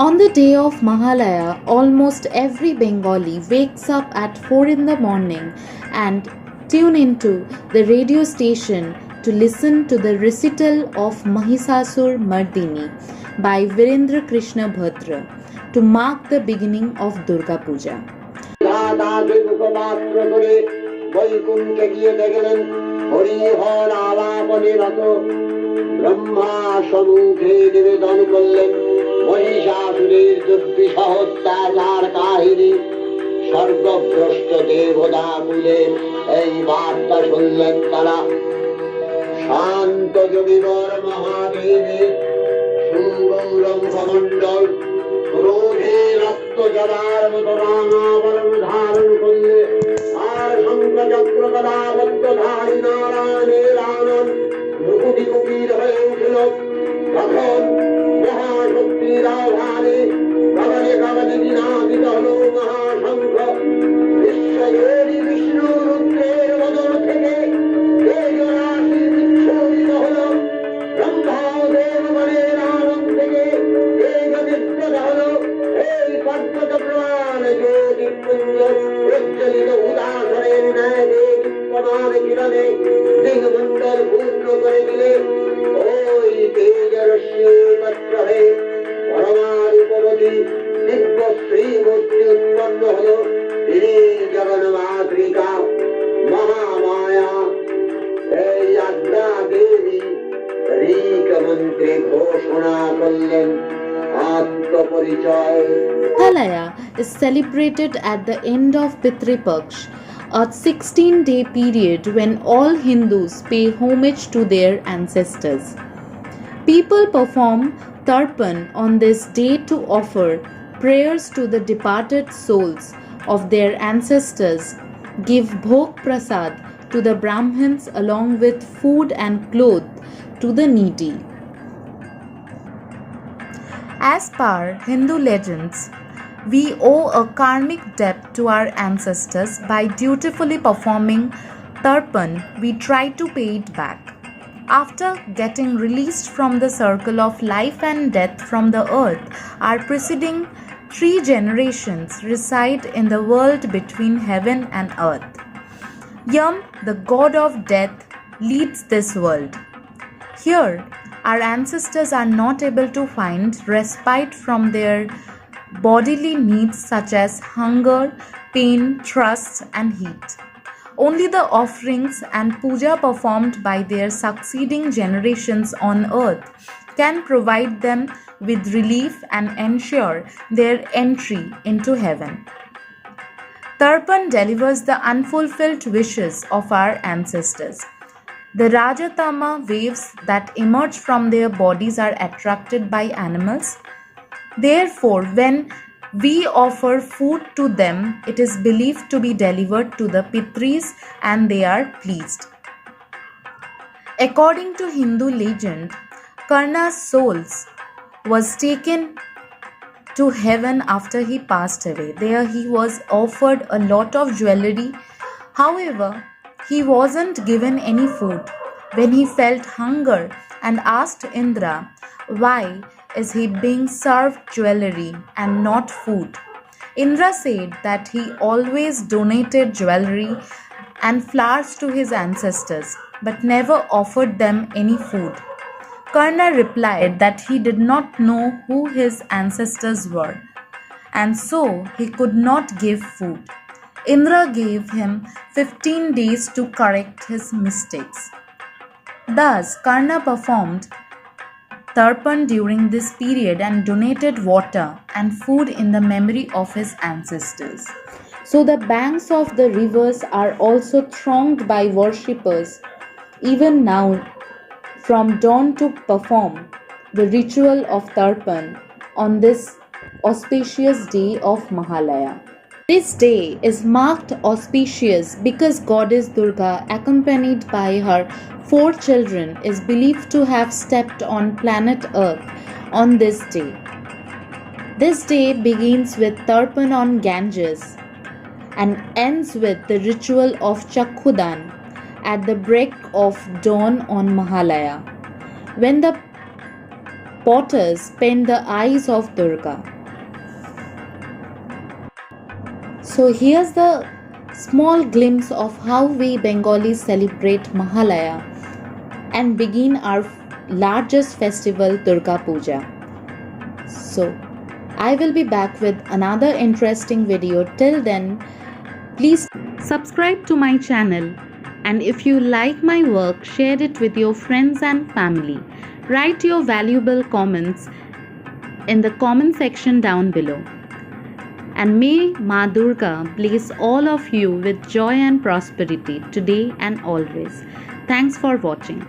On the day of Mahalaya, almost every Bengali wakes up at 4 in the morning and tune into the radio station to listen to the recital of Mahisasur Mardini by Virendra Krishna Bhadra to mark the beginning of Durga Puja. Brahma সম্মুখে নিবেদন করলেন মহিষাসুরের দুর্বিসহস্তাচার কাহিনী। স্বর্গভ্রষ্ট দেবতা কুলে এই বার্তা শুনলেন তারা। শান্ত যোগীবর মহাদেবের সুগৌরম সমণ্ডল ক্রোধে রক্ত জলার মতো রামাবরণ ধারণ করলে আর শঙ্খ চক্র গদাবদ্ধ ধারী নারায়ণের আনন্দ ভ্রুকুটি কুটির হয়ে উঠল। তখন মহাশক্তির আহ্বানে কাবানে কাবানে বিনাশিত হল মহাশঙ্খ। বিশ্বজোড়ী বিষ্ণু রুদ্রের বদন থেকে তেজরাশি বিচ্ছুরিত হল। ব্রহ্মদেব বনের আনন্দ থেকে তেজ বিদ্যুৎ হল। এই পদ্মচক্রবান জ্যোতিপুঞ্জ প্রজ্বলিত উদাসনের ন্যায় দীপ্যমান কিরণে দিগমণ্ডল পূর্ণ করে দিলে। ওই তেজরশ্মিপত্র হয়ে পরমারূপবতী দিব্য শ্রীমূর্তি উৎপন্ন হল। তিনি জগন্মাতৃকা মহামায়া। এই আদ্যা দেবী ঋক মন্ত্রে ঘোষণা করলেন আত্মপরিচয়। Mahalaya is celebrated at the end of Pitri Paksh, a 16-day period when all Hindus pay homage to their ancestors. People perform Tarpan on this day to offer prayers to the departed souls of their ancestors, give Bhog Prasad to the Brahmins along with food and clothes to the needy. As per Hindu legends, we owe a karmic debt to our ancestors. By dutifully performing Tarpan, we try to pay it back. After getting released from the circle of life and death from the earth, our preceding 3 generations reside in the world between heaven and earth. Yam, the god of death, leads this world. Here, our ancestors are not able to find respite from their bodily needs such as hunger, pain, thirst, and heat. Only the offerings and puja performed by their succeeding generations on earth can provide them with relief and ensure their entry into heaven. Tarpan delivers the unfulfilled wishes of our ancestors. The Rajatama waves that emerge from their bodies are attracted by animals. Therefore, when we offer food to them, it is believed to be delivered to the Pitris and they are pleased. According to Hindu legend, Karna's soul was taken to heaven after he passed away. There he was offered a lot of jewelry. However, he wasn't given any food. When he felt hunger and asked Indra why is he being served jewelry and not food, Indra said that he always donated jewelry and flowers to his ancestors but never offered them any food. Karna replied that he did not know who his ancestors were and so he could not give food. Indra gave him 15 days to correct his mistakes. Thus, Karna performed Tarpan during this period and donated water and food in the memory of his ancestors. So the banks of the rivers are also thronged by worshippers even now from dawn to perform the ritual of Tarpan on this auspicious day of Mahalaya. This day is marked auspicious because Goddess Durga, accompanied by her 4 children, is believed to have stepped on planet Earth on this day. This day begins with Tarpan on Ganges and ends with the ritual of Chakhudan at the break of dawn on Mahalaya. When the potters paint the eyes of Durga. So here's the small glimpse of how we Bengalis celebrate Mahalaya and begin our largest festival, Durga Puja. So I will be back with another interesting video. Till then, please subscribe to my channel, and if you like my work, share it with your friends and family. Write your valuable comments in the comment section down below. And may Ma Durga bless all of you with joy and prosperity today and always. Thanks for watching.